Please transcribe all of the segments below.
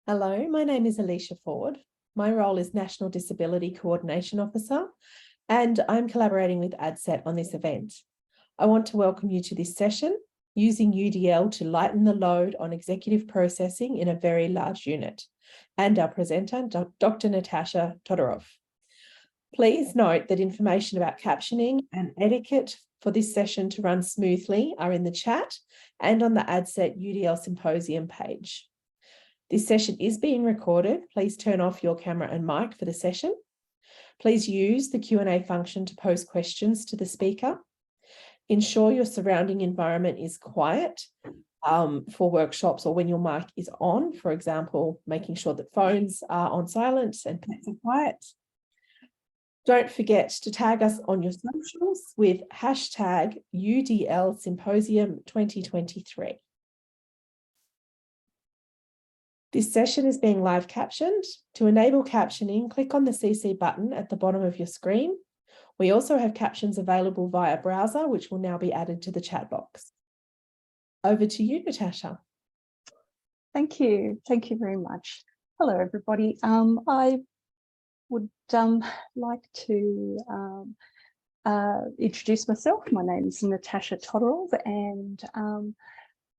Hello, my name is Alicia Ford. My role is National Disability Coordination Officer, and I'm collaborating with ADCET on this event. I want to welcome you to this session, using UDL to lighten the load on executive processing in a very large unit, and our presenter, Dr. Natasha Todorov. Please note that information about captioning and etiquette for this session to run smoothly are in the chat and on the ADCET UDL Symposium page. This session is being recorded. Please turn off your camera and mic for the session. Please use the Q&A function to pose questions to the speaker. Ensure your surrounding environment is quiet for workshops or when your mic is on, for example, making sure that phones are on silent and pets are quiet. Don't forget to tag us on your socials with hashtag UDL Symposium 2023. This session is being live captioned. To enable captioning, click on the CC button at the bottom of your screen. We also have captions available via browser, which will now be added to the chat box. Over to you, Natasha. Thank you. Thank you very much. Hello, everybody. I would like to introduce myself. My name is Natasha Todorov, and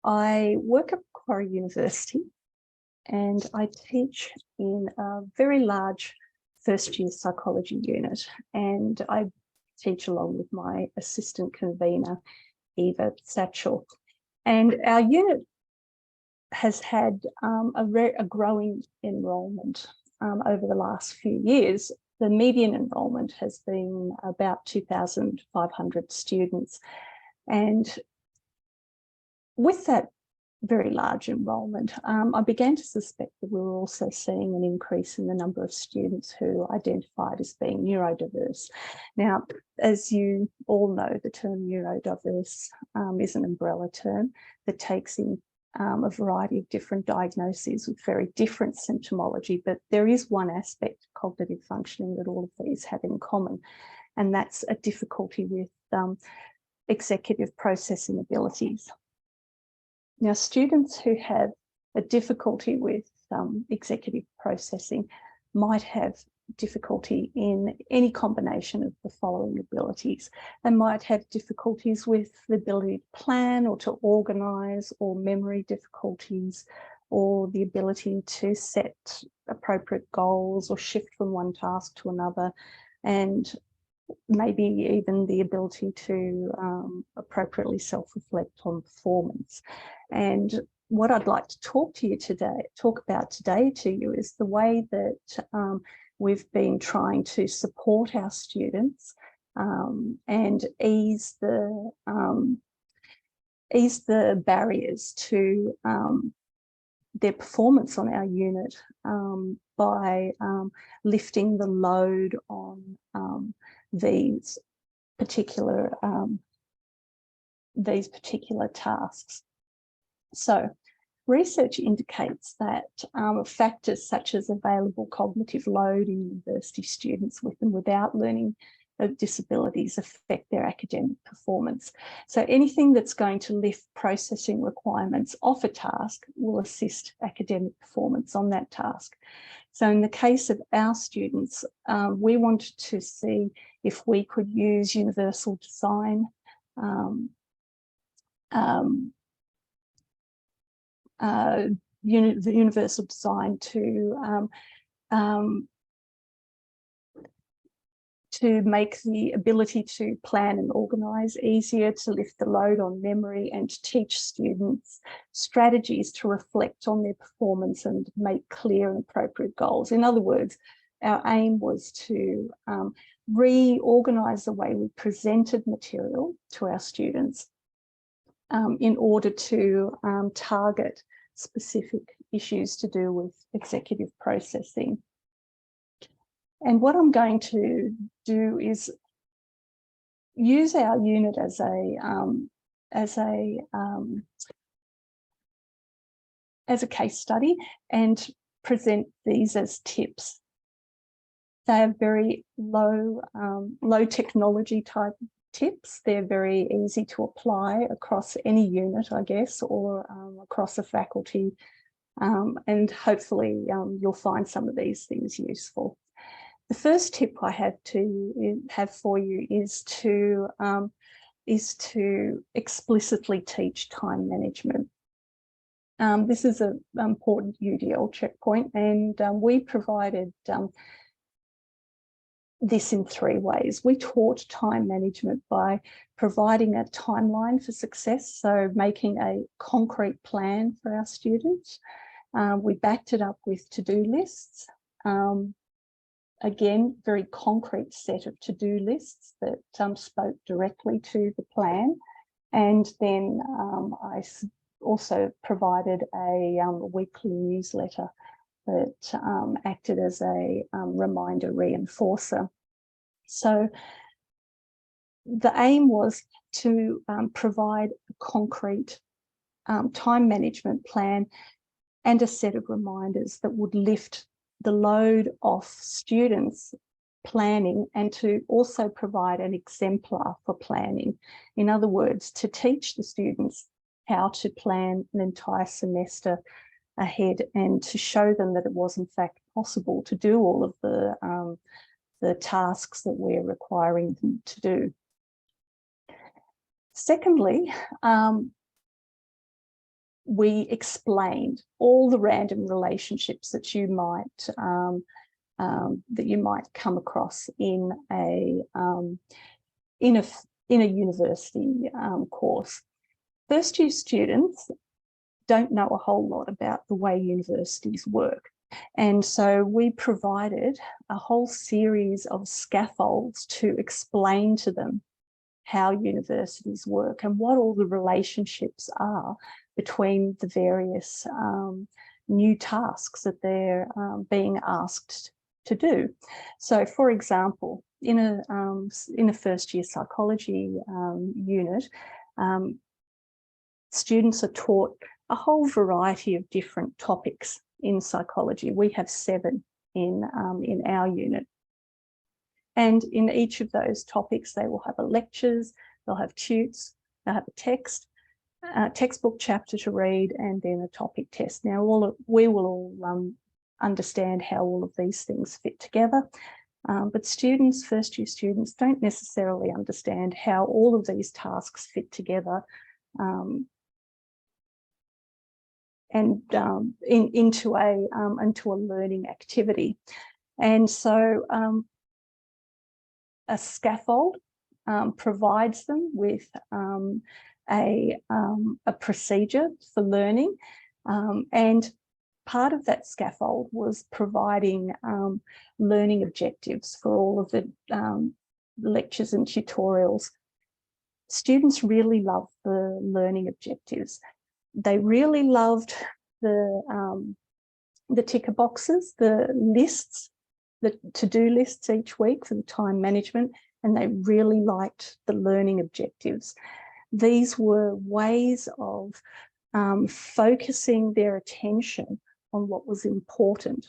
I work at Macquarie University. And I teach in a very large first-year psychology unit, and I teach along with my assistant convener, Eva Satchel. And our unit has had a growing enrolment over the last few years. The median enrolment has been about 2,500 students. And with that very large enrolment, I began to suspect that we were also seeing an increase in the number of students who identified as being neurodiverse. Now, as you all know, the term neurodiverse is an umbrella term that takes in a variety of different diagnoses with very different symptomology, but there is one aspect of cognitive functioning that all of these have in common, and that's a difficulty with executive processing abilities. Now, students who have a difficulty with executive processing might have difficulty in any combination of the following abilities. They might have difficulties with the ability to plan or to organise, or memory difficulties, or the ability to set appropriate goals or shift from one task to another, and maybe even the ability to appropriately self-reflect on performance. And what I'd like to talk about today to you is the way that we've been trying to support our students and ease the barriers to their performance on our unit by lifting the load on these particular tasks. So research indicates that factors such as available cognitive load in university students with and without learning disabilities affect their academic performance. So anything that's going to lift processing requirements off a task will assist academic performance on that task. So in the case of our students, we wanted to see if we could use universal design the universal design to make the ability to plan and organise easier, to lift the load on memory, and to teach students strategies to reflect on their performance and make clear and appropriate goals. In other words, our aim was to reorganise the way we presented material to our students in order to target specific issues to do with executive processing. And what I'm going to do is use our unit as a case study and present these as tips. They are very low technology type tips. They're very easy to apply across any unit, I guess, or across a faculty And hopefully you'll find some of these things useful. The first tip I have for you is to explicitly teach time management. This is an important UDL checkpoint, and we provided this in 3 ways. We taught time management by providing a timeline for success, so making a concrete plan for our students. We backed it up with to-do lists. Again, very concrete set of to-do lists that spoke directly to the plan. And then I also provided a weekly newsletter that acted as a reminder reinforcer. So the aim was to provide a concrete time management plan and a set of reminders that would lift the load off students planning, and to also provide an exemplar for planning. In other words, to teach the students how to plan an entire semester ahead, and to show them that it was in fact possible to do all of the tasks that we're requiring them to do. Secondly, we explained all the random relationships that you might come across in a university course. First-year students don't know a whole lot about the way universities work, and so we provided a whole series of scaffolds to explain to them how universities work and what all the relationships are between the various new tasks that they're being asked to do. So, for example, in a first-year psychology unit, students are taught a whole variety of different topics in psychology. We have 7 in our unit. And in each of those topics, they will have lectures, they'll have tutes, they'll have a textbook chapter to read, and then a topic test. Now, we will all understand how all of these things fit together, but first-year students, don't necessarily understand how all of these tasks fit together into a learning activity. And so a scaffold provides them with a procedure for learning, and part of that scaffold was providing learning objectives for all of the lectures and tutorials. Students really loved the learning objectives. They really loved the ticker boxes, the lists, the to-do lists each week for the time management, and they really liked the learning objectives. These were ways of focusing their attention on what was important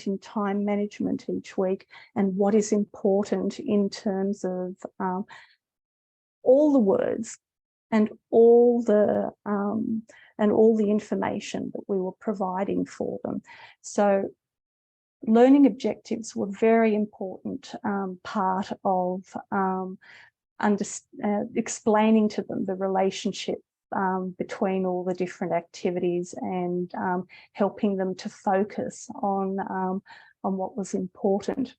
in time management each week, and what is important in terms of all the words and all the information that we were providing for them. So learning objectives were very important part of explaining to them the relationship between all the different activities, and helping them to focus on what was important.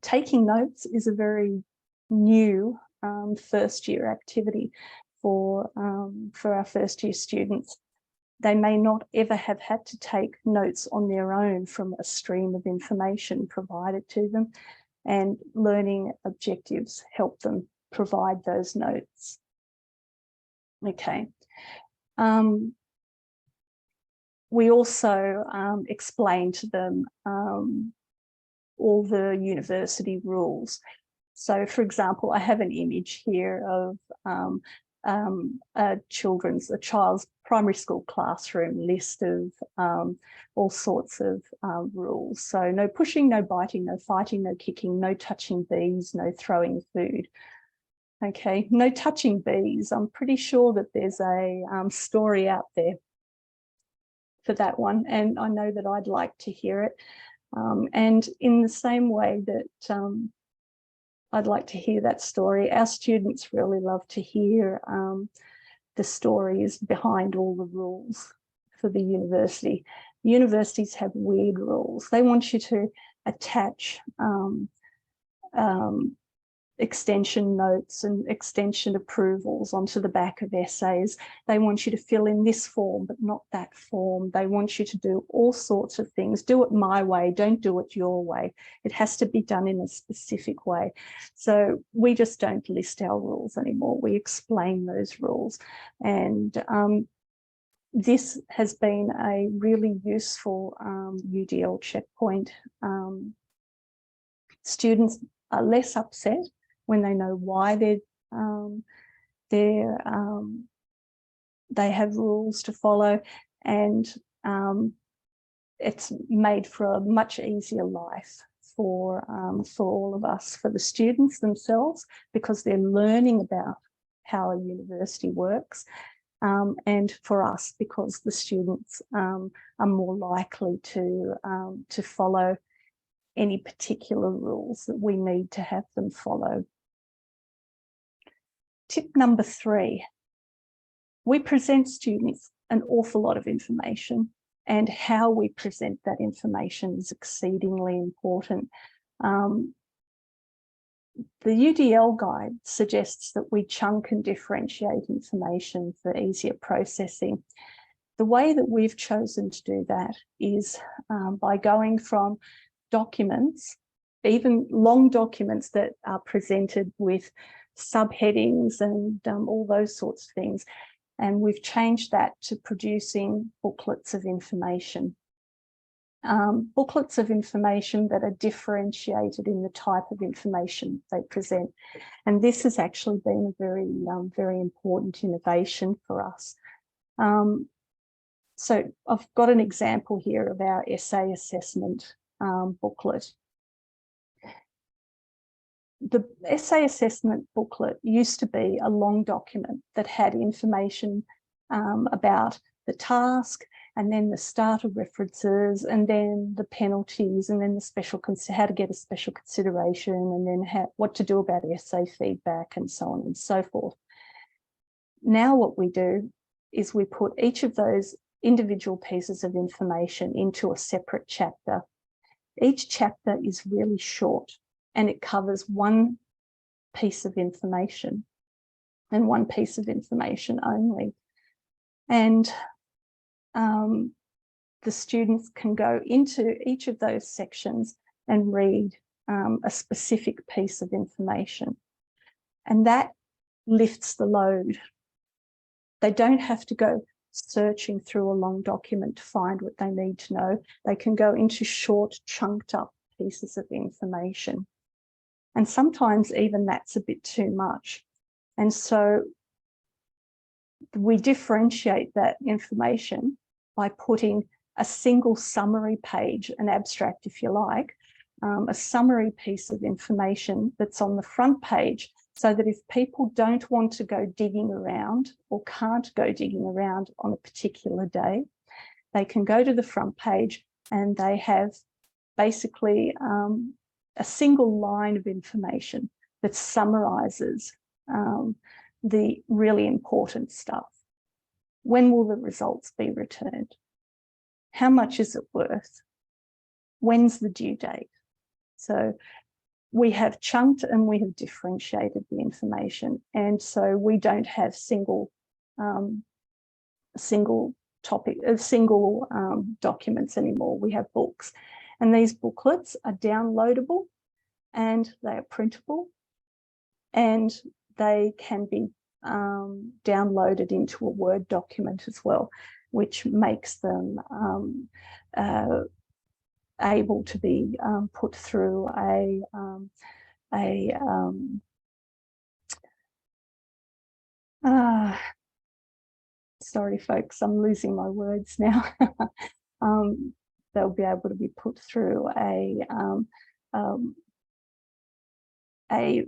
Taking notes is a very new first-year activity for our first-year students. They may not ever have had to take notes on their own from a stream of information provided to them, and learning objectives help them provide those notes. Okay. We also explained to them all the university rules. So, for example, I have an image here of a child's primary school classroom list of all sorts of rules. So no pushing, no biting, no fighting, no kicking, no touching bees, no throwing food. Okay, no touching bees. I'm pretty sure that there's a story out there for that one, and I know that I'd like to hear it. And in the same way that I'd like to hear that story, our students really love to hear the stories behind all the rules for the university. Universities have weird rules. They want you to attach extension notes and extension approvals onto the back of essays. They want you to fill in this form, but not that form. They want you to do all sorts of things. Do it my way, don't do it your way. It has to be done in a specific way. So we just don't list our rules anymore. We explain those rules. And this has been a really useful UDL checkpoint. Students are less upset when they know why they have rules to follow, and it's made for a much easier life for all of us, for the students themselves, because they're learning about how a university works, and for us, because the students are more likely to follow any particular rules that we need to have them follow. Tip number 3, we present students an awful lot of information, and how we present that information is exceedingly important. The UDL guide suggests that we chunk and differentiate information for easier processing. The way that we've chosen to do that is by going from documents, even long documents that are presented with subheadings and all those sorts of things. And we've changed that to producing booklets of information. Booklets of information that are differentiated in the type of information they present. And this has actually been a very, very important innovation for us. So I've got an example here of our essay assessment booklet. The essay assessment booklet used to be a long document that had information about the task, and then the starter references, and then the penalties, and then the how to get a special consideration, and then what to do about essay feedback, and so on and so forth. Now what we do is we put each of those individual pieces of information into a separate chapter. Each chapter is really short, and it covers one piece of information, and one piece of information only. And the students can go into each of those sections and read a specific piece of information. And that lifts the load. They don't have to go searching through a long document to find what they need to know. They can go into short, chunked up pieces of information. And sometimes even that's a bit too much. And so we differentiate that information by putting a single summary page, an abstract if you like, a summary piece of information that's on the front page, so that if people don't want to go digging around or can't go digging around on a particular day, they can go to the front page and they have basically a single line of information that summarises the really important stuff. When will the results be returned? How much is it worth? When's the due date? So we have chunked and we have differentiated the information. And so we don't have single documents anymore. We have books. And these booklets are downloadable, and they are printable, and they can be downloaded into a Word document as well, which makes them able to be put through sorry folks, I'm losing my words now. They'll be able to be put through a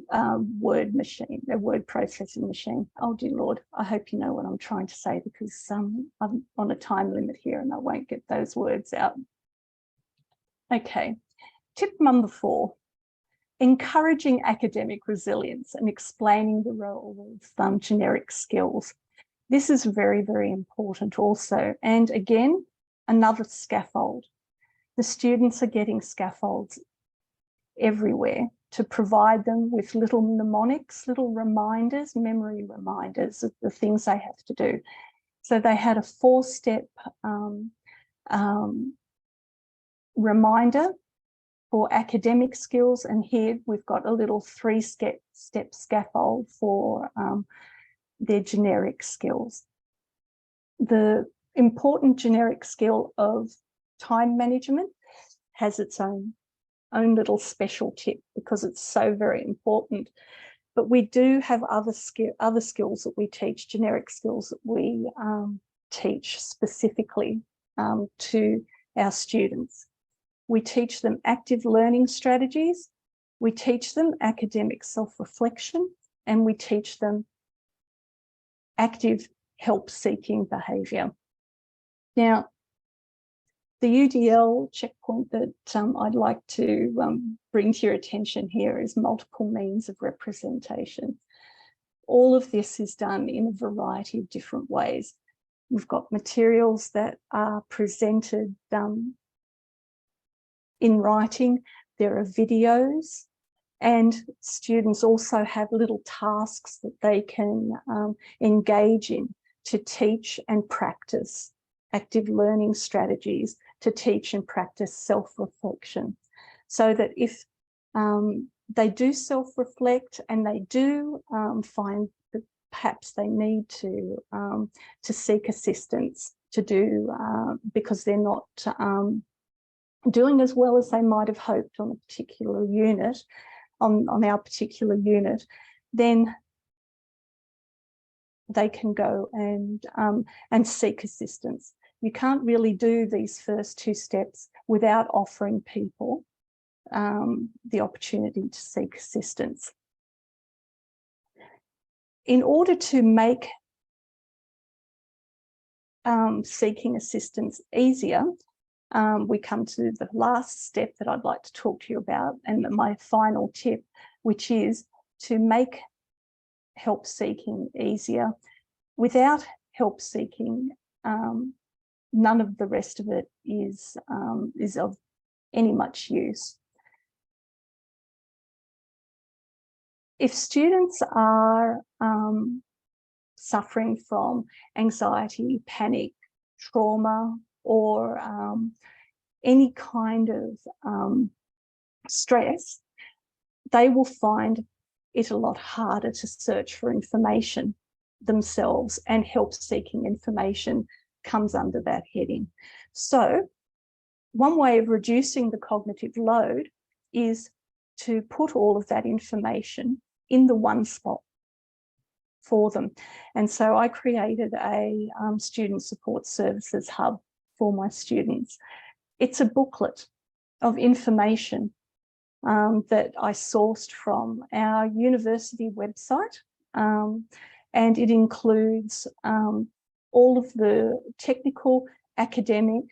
word machine, a word processing machine. Oh dear Lord, I hope you know what I'm trying to say, because I'm on a time limit here and I won't get those words out. Okay, tip number 4, encouraging academic resilience and explaining the role of generic skills. This is very, very important also. And again, another scaffold. The students are getting scaffolds everywhere to provide them with little mnemonics, little reminders, memory reminders of the things they have to do. So they had a 4-step reminder for academic skills, and here we've got a little 3-step scaffold for their generic skills. The important generic skill of time management has its own little special tip because it's so very important. But we do have other skills that we teach, generic skills that we teach specifically to our students. We teach them active learning strategies, we teach them academic self-reflection, and we teach them active help-seeking behaviour. Now, the UDL checkpoint that I'd like to bring to your attention here is multiple means of representation. All of this is done in a variety of different ways. We've got materials that are presented in writing. There are videos, and students also have little tasks that they can engage in to teach and practice active learning strategies, to teach and practice self-reflection, so that if they do self-reflect and they do find that perhaps they need to seek assistance to do because they're not doing as well as they might have hoped on a particular unit, on our particular unit, then they can go and seek assistance. You can't really do these first 2 steps without offering people the opportunity to seek assistance. In order to make seeking assistance easier, we come to the last step that I'd like to talk to you about, and my final tip, which is to make help seeking easier. Without help seeking, none of the rest of it is of any much use. If students are suffering from anxiety, panic, trauma, or any kind of stress, they will find it a lot harder to search for information themselves, and help-seeking information comes under that heading. So one way of reducing the cognitive load is to put all of that information in the one spot for them. And so I created a student support services hub for my students. It's a booklet of information that I sourced from our university website, and it includes all of the technical, academic,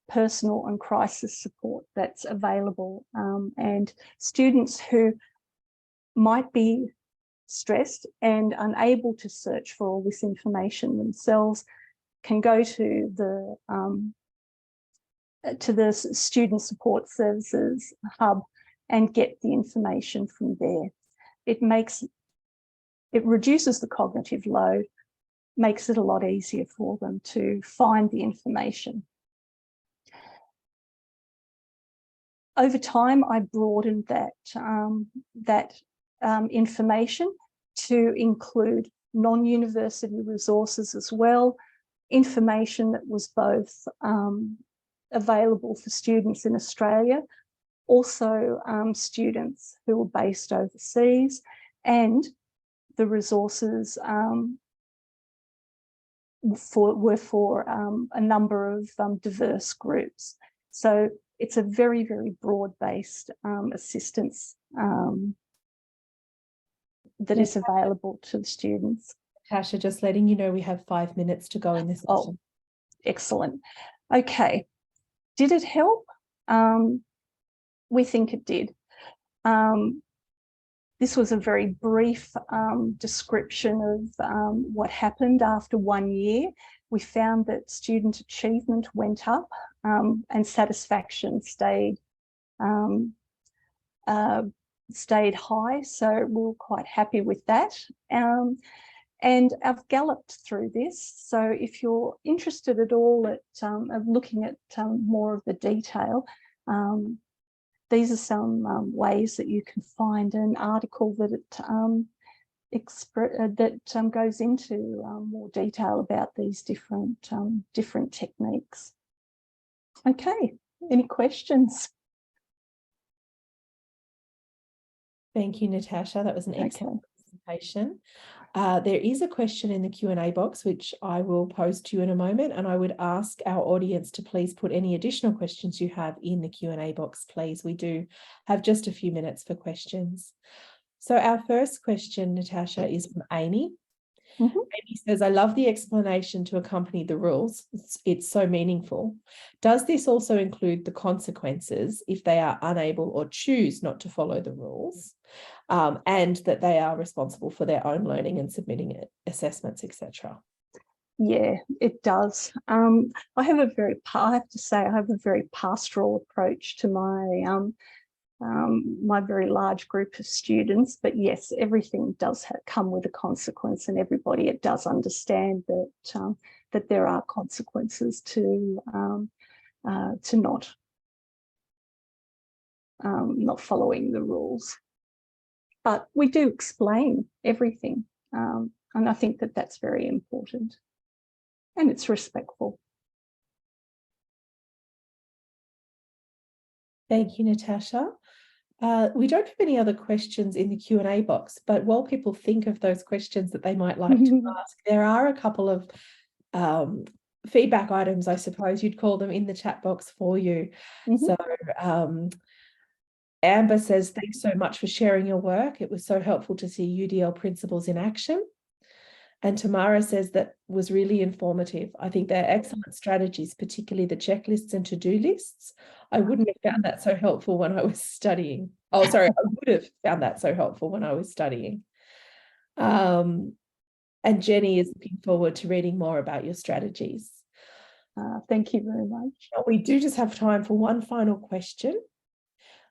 personal and crisis support that's available, and students who might be stressed and unable to search for all this information themselves can go to the student support services hub and get the information from there. It reduces the cognitive load, makes it a lot easier for them to find the information. Over time, I broadened that information to include non-university resources as well, information that was both available for students in Australia, also students who were based overseas, and the resources were for a number of diverse groups. So it's a very, very broad-based assistance that is available to the students. Natasha, just letting you know we have 5 minutes to go in this session. Oh, excellent. Okay. Did it help? We think it did. This was a very brief description of what happened after 1 year. We found that student achievement went up and satisfaction stayed high. So we were quite happy with that. And I've galloped through this. So if you're interested at all at looking at more of the detail, these are some ways that you can find an article that goes into more detail about these different techniques. Okay, any questions? Thank you, Natasha. That was an excellent presentation. There is a question in the Q&A box, which I will pose to you in a moment, and I would ask our audience to please put any additional questions you have in the Q&A box, please. We do have just a few minutes for questions. So our first question, Natasha, is from Amy. Amy says, I love the explanation to accompany the rules. It's so meaningful. Does this also include the consequences if they are unable or choose not to follow the rules, and that they are responsible for their own learning and submitting assessments, etc.? Yeah, it does. I have to say I have a very pastoral approach to my very large group of students, but yes, everything does come with a consequence, and everybody does understand that that there are consequences to not following the rules. But we do explain everything, and I think that that's very important, and it's respectful. Thank you, Natasha. We don't have any other questions in the Q&A box, but while people think of those questions that they might like to ask, there are a couple of feedback items, I suppose you'd call them, in the chat box for you. So Amber says, thanks so much for sharing your work. It was so helpful to see UDL principles in action. And Tamara says that was really informative. I think they're excellent strategies, particularly the checklists and to-do lists. I wouldn't have found that so helpful when I was studying. Oh, sorry, I would have found that so helpful when I was studying. And Jenny is looking forward to reading more about your strategies. Thank you very much. We do just have time for one final question.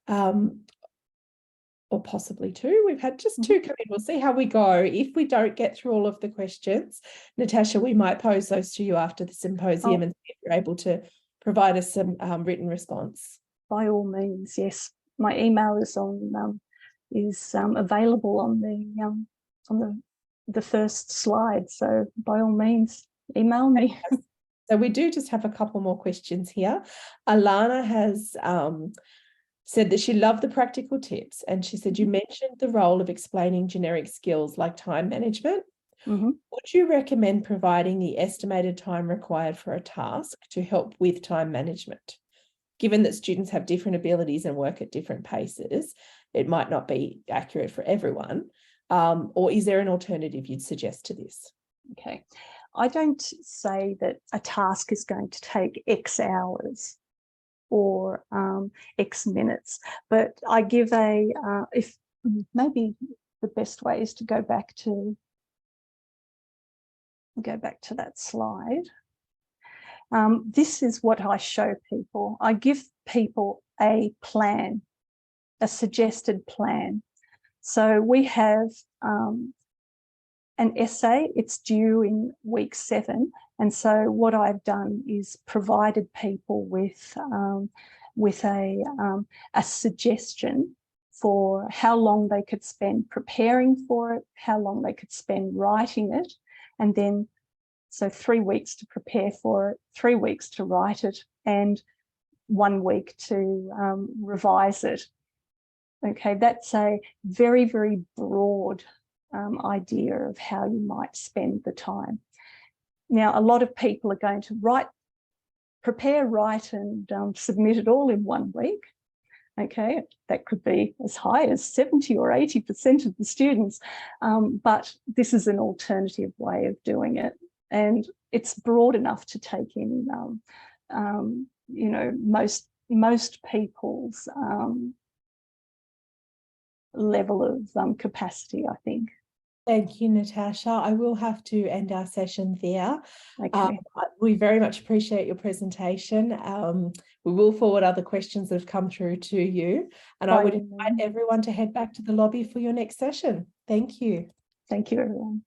Or possibly two. We've had just two come in. We'll see how we go. If we don't get through all of the questions, Natasha, we might pose those to you after the symposium and see if you're able to provide us some written response. By all means, yes. My email is available on the first slide. So by all means, email me. So we do just have a couple more questions here. Alana has said that she loved the practical tips, and she said you mentioned the role of explaining generic skills like time management. Would you recommend providing the estimated time required for a task to help with time management? Given that students have different abilities and work at different paces, it might not be accurate for everyone. Or is there an alternative you'd suggest to this? Okay, I don't say that a task is going to take X hours or X minutes, but I give if maybe the best way is to go back to that slide. This is what I show people. I give people a plan, a suggested plan. So we have an essay, it's due in week 7. And so what I've done is provided people with a suggestion for how long they could spend preparing for it, how long they could spend writing it, and then so 3 weeks to prepare for it, 3 weeks to write it, and 1 week to revise it. Okay, that's a very, very broad idea of how you might spend the time. Now, a lot of people are going to prepare, write, and submit it all in 1 week. Okay, that could be as high as 70 or 80% of the students, but this is an alternative way of doing it, and it's broad enough to take in, you know, most people's level of capacity, I think. Thank you, Natasha. I will have to end our session there. Okay. We very much appreciate your presentation. We will forward other questions that have come through to you, and I would invite everyone to head back to the lobby for your next session. Thank you. Thank you, everyone.